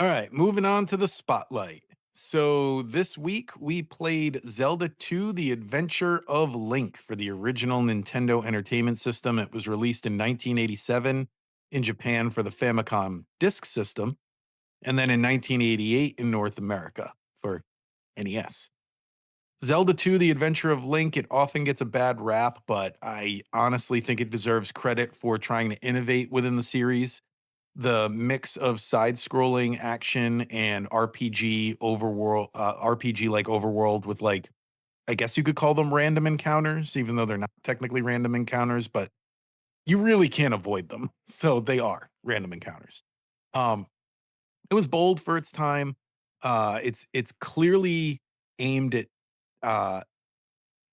All right, moving on to the spotlight. So this week we played Zelda II: The Adventure of Link for the original Nintendo Entertainment System. It was released in 1987 in Japan for the Famicom Disk System, and then in 1988 in North America for NES. Zelda II: The Adventure of Link, it often gets a bad rap, but I honestly think it deserves credit for trying to innovate within the series. The mix of side-scrolling action and RPG overworld, RPG like overworld with like, I guess you could call them random encounters, even though they're not technically random encounters, but you really can't avoid them. So they are random encounters. Um, it was bold for its time. It's clearly aimed at uh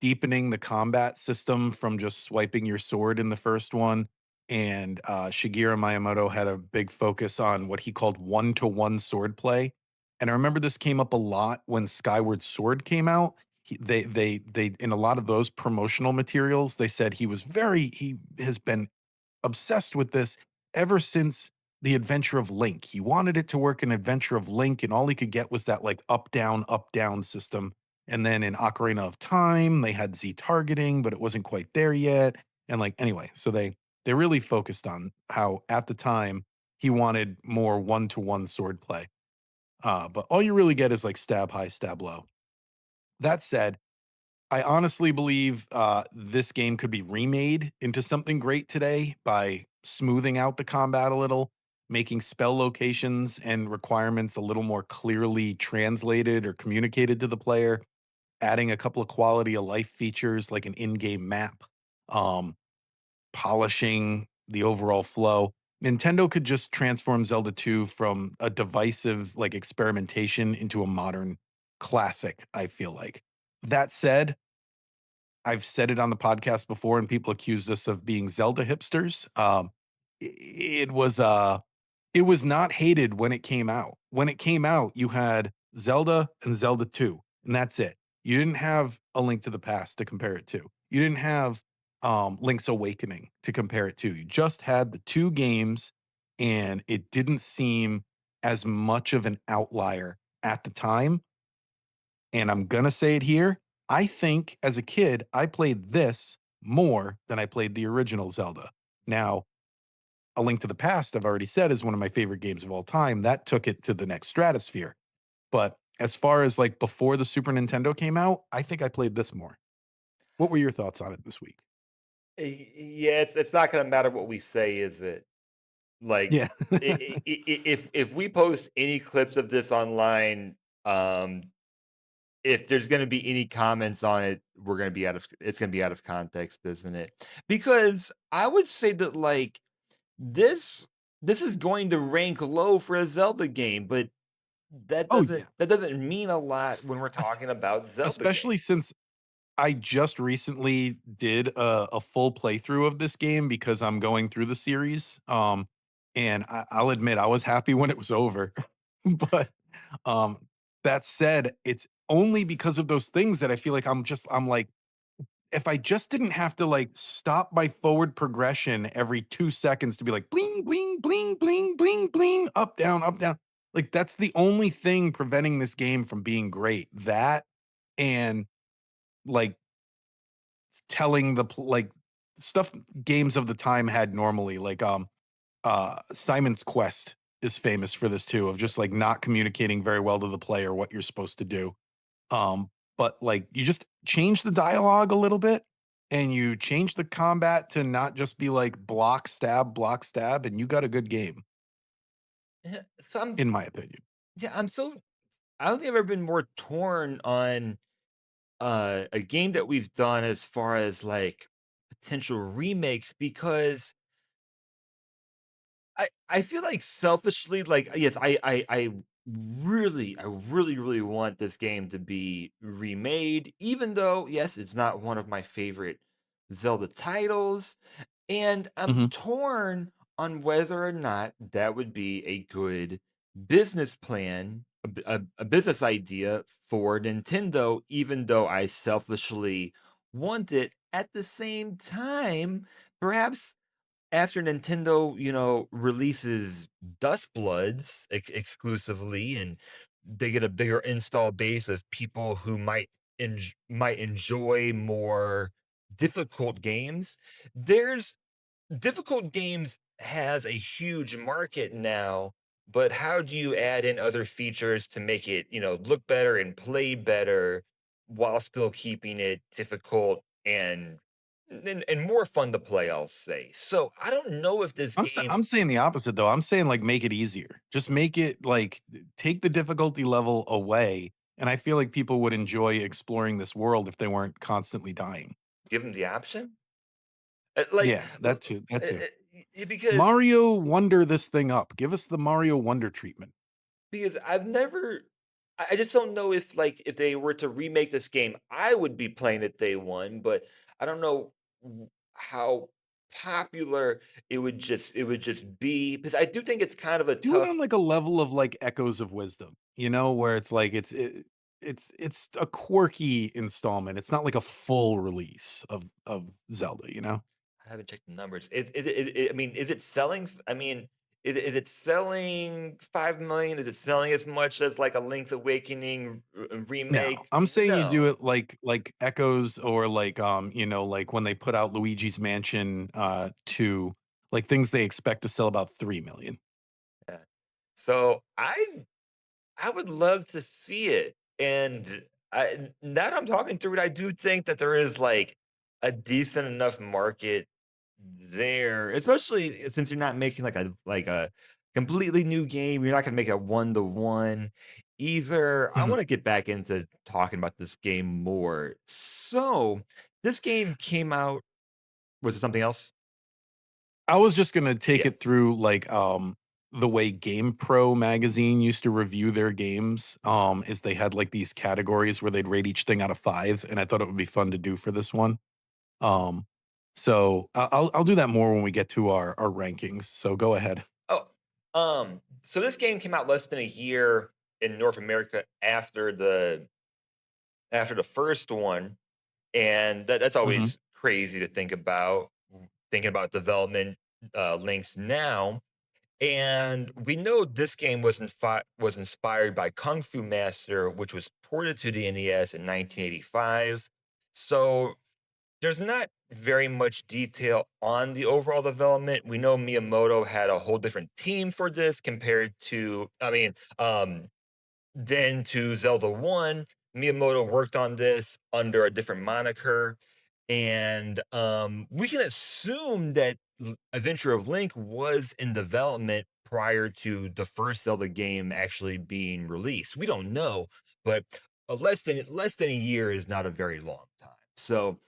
deepening the combat system from just swiping your sword in the first one. And Shigeru Miyamoto had a big focus on what he called one-to-one swordplay. And I remember this came up a lot when Skyward Sword came out. They in a lot of those promotional materials, they said he has been obsessed with this ever since the Adventure of Link. He wanted it to work in Adventure of Link, and all he could get was that like up down system. And then in Ocarina of Time, they had Z targeting, but it wasn't quite there yet. And like anyway, so they really focused on how at the time he wanted more one-to-one sword play. But all you really get is like stab high, stab low. That said, I honestly believe this game could be remade into something great today by smoothing out the combat a little, making spell locations and requirements a little more clearly translated or communicated to the player, adding a couple of quality of life features like an in-game map, um, polishing the overall flow. Nintendo could just transform Zelda 2 from a divisive like experimentation into a modern classic, I feel like. That said, I've said it on the podcast before, and people accused us of being Zelda hipsters. It was it was not hated when it came out. When it came out, you had Zelda and Zelda 2, and that's it. You didn't have A Link to the Past to compare it to. You didn't have Link's Awakening to compare it to. You just had the two games, and it didn't seem as much of an outlier at the time, and I'm gonna say it here. I think as a kid, I played this more than I played the original Zelda. Now, A Link to the Past, I've already said, is one of my favorite games of all time. That took it to the next stratosphere. But as far as like before the Super Nintendo came out, I think I played this more. What were your thoughts on it this week? Yeah, it's not gonna matter what we say, is it? Like, Yeah. if we post any clips of this online, um, if there's gonna be any comments on it, we're gonna be out of it's gonna be out of context, isn't it? Because I would say that, like, this this is going to rank low for a Zelda game, but Oh yeah. that doesn't mean a lot when we're talking about Zelda Especially games. since I just recently did a full playthrough of this game because I'm going through the series. And I'll admit I was happy when it was over. But um, that said, it's only because of those things that I feel like I'm like, if I just didn't have to like stop my forward progression every 2 seconds to be like bling, bling, bling, bling, bling, bling, up, down, up, down. Like that's the only thing preventing this game from being great. That and like telling like stuff games of the time had normally like Simon's Quest is famous for this too, of just like not communicating very well to the player what you're supposed to do. But like you just change the dialogue a little bit and you change the combat to not just be like block stab and you got a good game So in my opinion. I'm so I don't think I've ever been more torn on a game that we've done as far as like potential remakes because I feel like selfishly, like, yes, I really want this game to be remade, even though, yes, it's not one of my favorite Zelda titles. And I'm Mhm. torn on whether or not that would be a good business plan, a business idea for Nintendo, even though I selfishly want it. At the same time, perhaps after Nintendo, releases Dust Bloods exclusively, and they get a bigger install base of people who might enjoy more difficult games. There's difficult games has a huge market now, but how do you add in other features to make it, look better and play better while still keeping it difficult and more fun to play, I'll say. So I don't know if this game I'm saying the opposite though. I'm saying like make it easier. Just make it like take the difficulty level away, and I feel like people would enjoy exploring this world if they weren't constantly dying. give them the option. Like, Yeah, that too. That too. because Mario Wonder this thing up. Give us the Mario Wonder treatment. I've never I just don't know if, like, if they were to remake this game, I would be playing it day one, but I don't know how popular it would just be, because I do think it's kind of a Do it on tough. like a level of like Echoes of Wisdom, where it's like it's a quirky installment. It's not like a full release of Zelda. I haven't checked the numbers. I mean, is it selling I mean, is it selling 5,000,000? Is it selling as much as, like, a Link's Awakening No, remake? I'm saying you do No. it like Echoes or like like when they put out Luigi's Mansion 2, like things they expect to sell about 3,000,000. Yeah. So, I would love to see it, and now that I'm talking through it, I do think that there is, like, a decent enough market there, especially since you're not making, like a completely new game, you're not gonna make a one-to-one either. I Mhm. wanna get back into talking about this game more. So, this game came out. Was it something else? I was just gonna take Yeah. it through like the way Game Pro magazine used to review their games. Is they had like these categories where they'd rate each thing out of 5, and I thought it would be fun to do for this one. Um, so I'll do that more when we get to our rankings. So go ahead. Oh, so this game came out less than a year in North America after the first one, and that's Mhm. always crazy to think about, thinking about development links now. And we know this game was inspired by Kung Fu Master, which was ported to the NES in 1985. So there's not very much detail on the overall development. We know Miyamoto had a whole different team for this compared to, then to Zelda 1, Miyamoto worked on this under a different moniker, and, we can assume that Adventure of Link was in development prior to the first Zelda game actually being released. We don't know, but, less than a year is not a very long time. So,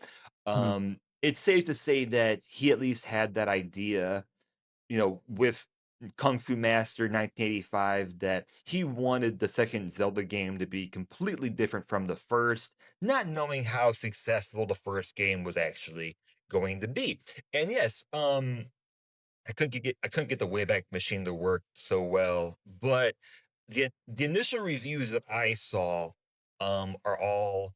Mhm. it's safe to say that he at least had that idea, with Kung Fu Master 1985, that he wanted the second Zelda game to be completely different from the first, not knowing how successful the first game was actually going to be. And yes, I couldn't get the Wayback Machine to work so well, but the initial reviews that I saw are all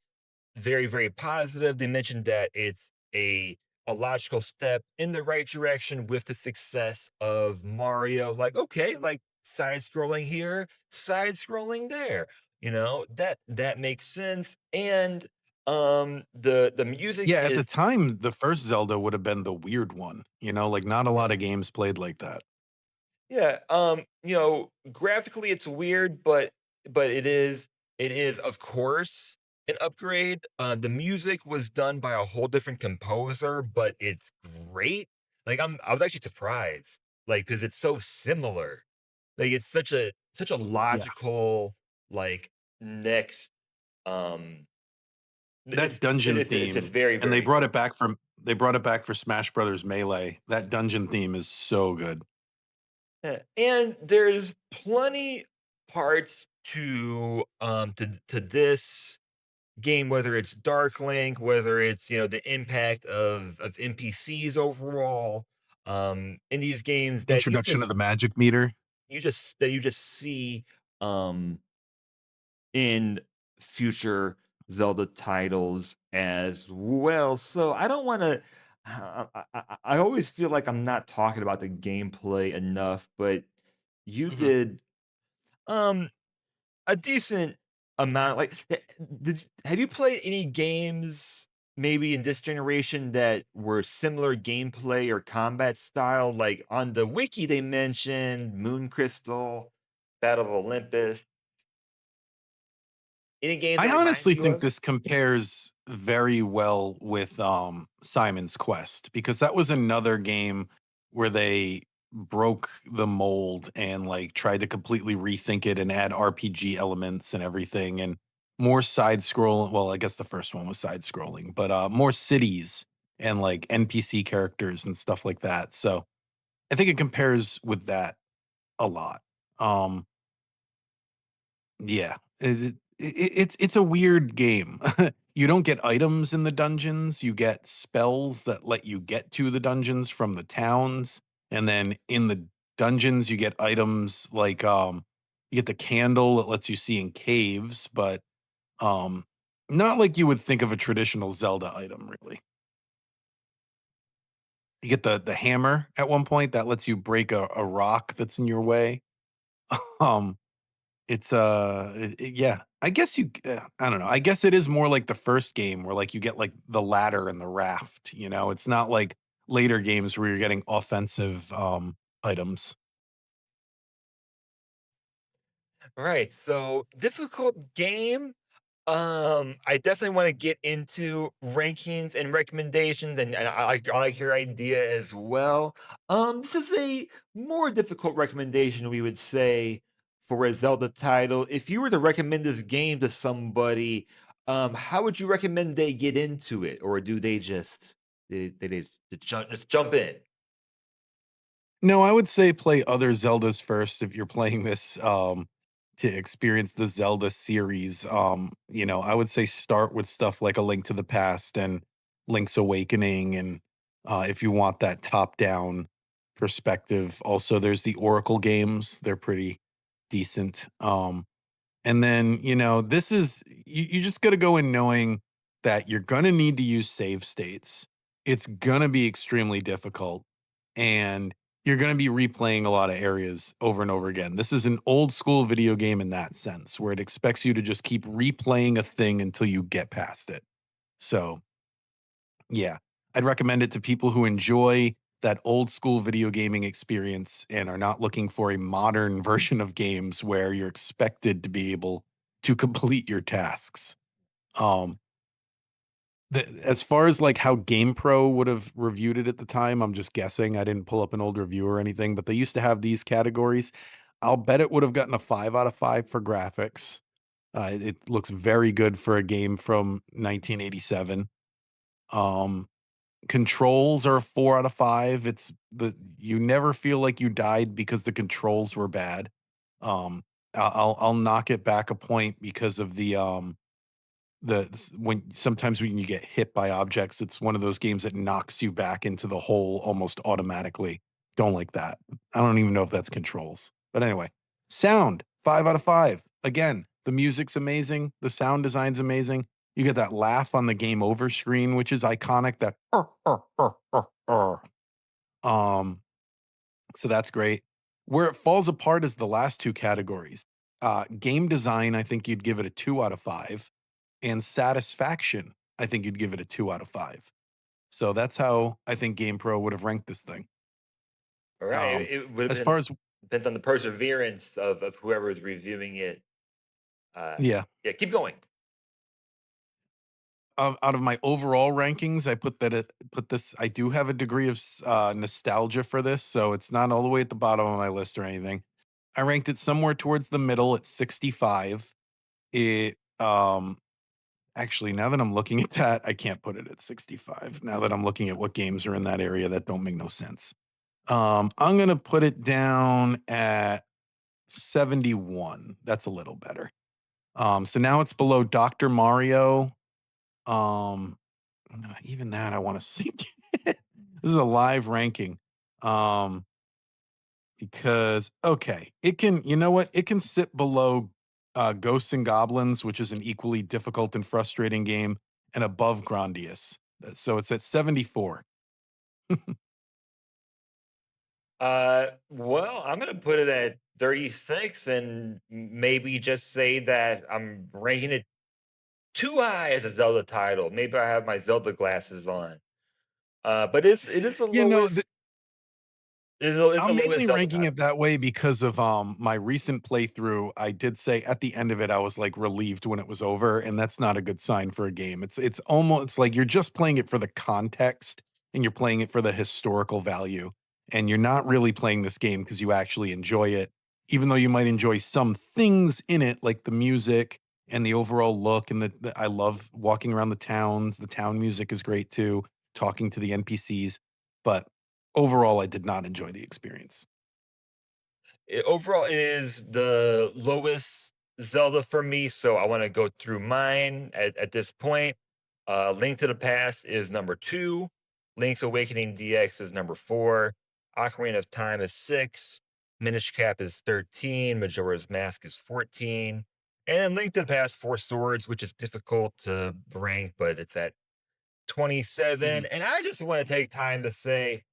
very, very positive. They mentioned that it's a logical step in the right direction with the success of Mario. Like, okay, like side scrolling here, side scrolling there. That makes sense. And the music Yeah, at the is. time, the first Zelda would have been the weird one. Like not a lot of games played like that. Yeah, graphically it's weird, but it is, of course, an upgrade. The music was done by a whole different composer, but it's great. Like, I was actually surprised, like, because it's so similar. Like, it's such a Yeah. logical, like, next, um That it's dungeon it's just theme, very, and they very brought it good. back for Smash Brothers Melee. That dungeon theme is so good. Yeah, and there's plenty parts to this game, whether it's Dark Link, whether it's, the impact of NPCs overall, in these games that you Introduction of just the magic meter. you just that you just see um in future Zelda titles as well. So I don't want to. I always feel like I'm not talking about the gameplay enough, but you Mhm. did um a decent amount. Like, have you played any games maybe in this generation that were similar gameplay or combat style? Like on the wiki, they mentioned Moon Crystal, Battle of Olympus. Any games that I remind honestly you think of? this compares very well with Simon's Quest because that was another game where they broke the mold and like tried to completely rethink it and add RPG elements and everything and more side scroll. Well, I guess the first one was side scrolling, but more cities and like NPC characters and stuff like that. So I think it compares with that a lot. Um, yeah, it's a weird game. You don't get items in the dungeons, you get spells that let you get to the dungeons from the towns, and then in the dungeons, you get items like, you get the candle that lets you see in caves, but, um, not like you would think of a traditional Zelda item, really. You get the hammer at one point that lets you break a rock that's in your way. Um It's, yeah, I guess I don't know, I guess it is more like the first game where, like, you get, like, the ladder and the raft, you know? It's not like later games where you're getting offensive, items. Right. So difficult game. I definitely want to get into rankings and recommendations, and I like your idea as well. This is a more difficult recommendation, we would say, for a Zelda title. If you were to recommend this game to somebody, how would you recommend they get into it, or do they just just jump in? No, I would say play other Zeldas first if you're playing this, to experience the Zelda series. You know, I would say start with stuff like A Link to the Past and Link's Awakening, and if you want that top-down perspective. Also, there's the Oracle games; they're pretty decent. And then, you know, this is you just gotta go in knowing that you're gonna need to use save states. It's gonna be extremely difficult, and you're gonna be replaying a lot of areas over and over again. This is an old school video game in that sense, where it expects you to just keep replaying a thing until you get past it. So, yeah, I'd recommend it to people who enjoy that old school video gaming experience and are not looking for a modern version of games where you're expected to be able to complete your tasks. Um, as far as like how GamePro would have reviewed it at the time, I'm just guessing. I didn't pull up an old review or anything, but they used to have these categories. I'll bet it would have gotten a 5 out of 5 for graphics. It looks very good for a game from 1987. Um, Controls are a 4 out of 5. It's the you never feel like you died because the controls were bad. I'll knock it back a point because of when sometimes when you get hit by objects, it's one of those games that knocks you back into the hole almost automatically. Don't like that. I don't even know if that's controls. But anyway, sound 5 out of 5. Again, the music's amazing, the sound design's amazing. You get that laugh on the game over screen, which is iconic, that um, so that's great. Where it falls apart is the last 2 categories. Game design, I think you'd give it a 2 out of 5, and satisfaction, I think you'd give it a 2 out of 5. So that's how I think GamePro would have ranked this thing. All right. It would have As been far as depends on the perseverance of whoever is reviewing it. Uh, yeah, yeah, keep going. out of my overall rankings, I put this I do have a degree of nostalgia for this, so it's not all the way at the bottom of my list or anything. I ranked it somewhere towards the middle at 65. It, actually, now that I'm looking at that, I can't put it at 65. Now that I'm looking at what games are in that area that don't make no sense. I'm gonna put it down at 71. That's a little better. So now it's below Dr. Mario. Um, Even that I want to see. This is a live ranking. Um, because okay, it can. You know what? It can sit below Ghosts and Goblins, which is an equally difficult and frustrating game, and above Grandius. So it's at 74. Well, I'm gonna put it at 36 and maybe just say that I'm ranking it too high as a Zelda title. Maybe I have my Zelda glasses on. But it is the You know, lowest. It's the I'm lowest mainly Zelda ranking title. it that way because of, my recent playthrough. I did say at the end of it, I was, like, relieved when it was over, and that's not a good sign for a game. It's almost like you're just playing it for the context, and you're playing it for the historical value, and you're not really playing this game because you actually enjoy it, even though you might enjoy some things in it, like the music and the overall look, and the I love walking around the towns. The town music is great too, talking to the NPCs, but overall, I did not enjoy the experience. Overall, it is the lowest Zelda for me, so I want to go through mine at this point. Link to the Past is number two. Link's Awakening DX is number four. Ocarina of Time is six. Minish Cap is 13. Majora's Mask is 14. And then Link to the Past, Four Swords, which is difficult to rank, but it's at 27. Mhm, And I just want to take time to say,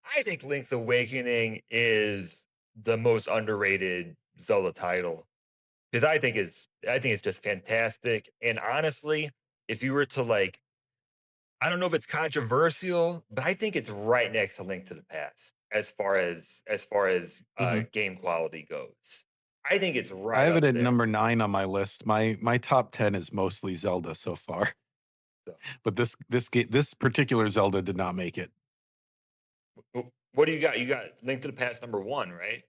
I think Link's Awakening is the most underrated Zelda title because I think it's just fantastic. And honestly, if you were to like, I don't know if it's controversial, but I think it's right next to Link to the Past as far as mhm. game quality goes. I think it's I right have it up at there. number 9 on my list. My top 10 is mostly Zelda so far, So, but this particular Zelda did not make it. what do you got? You got Link to the Past number one, right?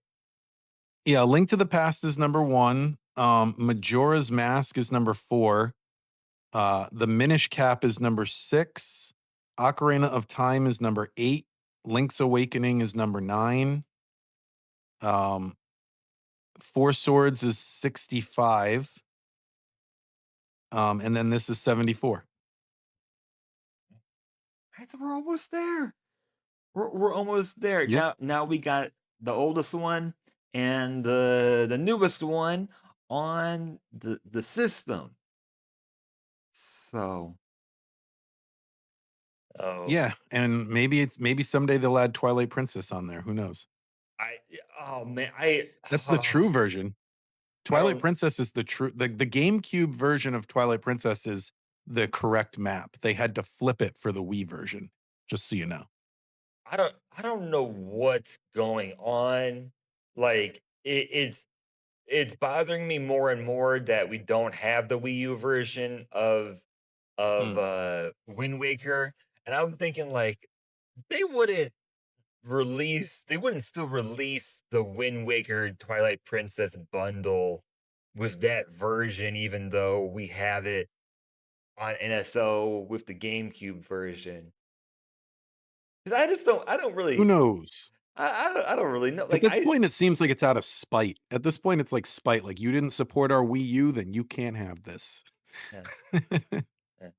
Yeah, Link to the Past is number 1, Majora's Mask is number 4, the Minish Cap is number 6, Ocarina of Time is number 8, Link's Awakening is number 9, um, Four Swords is 65, and then this is 74. Right, so we're almost there. We're almost there. Yep. Now we got the oldest one and the newest one on the system. So, oh, Yeah, and maybe someday they'll add Twilight Princess on there, who knows? oh man, That's the true version. I Twilight don't Princess is the GameCube version of Twilight Princess is the correct map. They had to flip it for the Wii version, just so you know. I don't know what's going on. Like it's bothering me more and more that we don't have the Wii U version of Mm. Wind Waker, and I'm thinking like they wouldn't they wouldn't still release the Wind Waker Twilight Princess bundle with that version, even though we have it on NSO with the GameCube version. Because I don't Who really, knows? I don't really know. At Like this point, it seems like it's out of spite. At this point, it's like spite, like, "You didn't support our Wii U, then you can't have this." yeah, yeah.